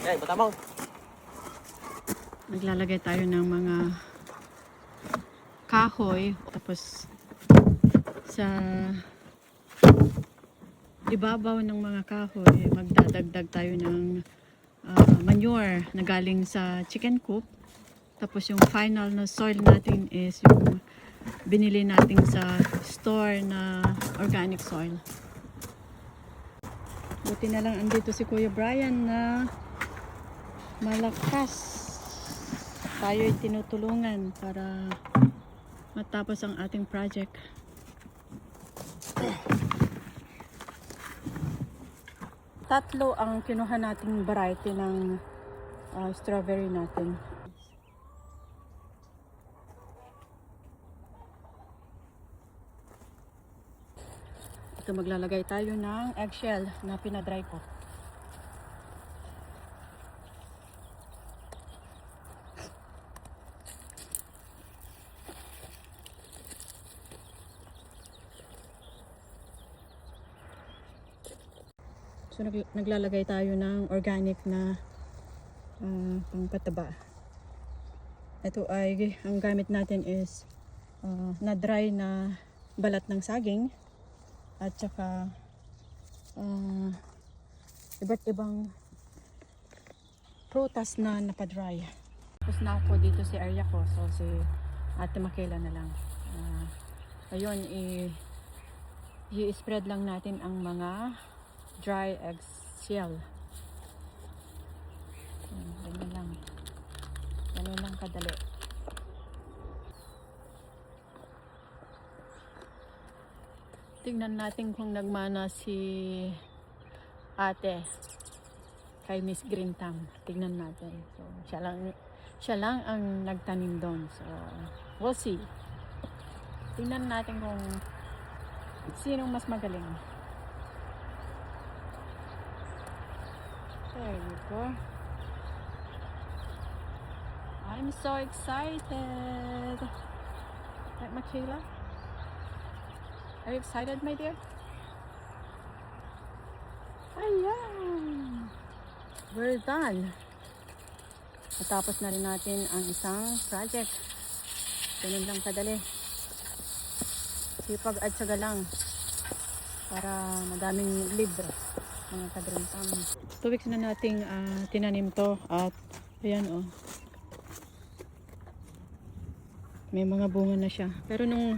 Yan, patamang. Naglalagay tayo ng mga kahoy, tapos sa ibabaw ng mga kahoy magdadagdag tayo ng manure na galing sa chicken coop. Tapos yung final na soil natin is yung binili natin sa store na organic soil. Buti na lang andito si Kuya Brian na malakas. Tayo'y tinutulungan para matapos ang ating project. Tatlo ang kinuha nating variety ng strawberry natin. Ito, maglalagay tayo ng eggshell na pinadry ko. So naglalagay tayo ng organic na pangpataba. Ito ay, ang gamit natin is na dry na balat ng saging at saka iba't ibang prutas na napadry. Tapos na ako dito si area ko, so si Ate Makela na lang. Ayun, i-spread lang natin ang mga dry egg shell. Ganyan lang. Ganyan lang kadali. Tingnan natin kung nagmana si ate kay Miss Green Thumb. Tingnan natin. So, siya lang ang nagtanim doon. So, we'll see. Tingnan natin kung sinong mas magaling. There you go. I'm so excited. Right, Makayla? Are you excited, my dear? Ayan! We're done. Natapos na rin natin ang isang project. Ganun lang kadali. Sipag at syaga lang para madaming libre mga kadrintam. 2 weeks na nating tinanim to at ayan may mga bunga na siya. Pero nung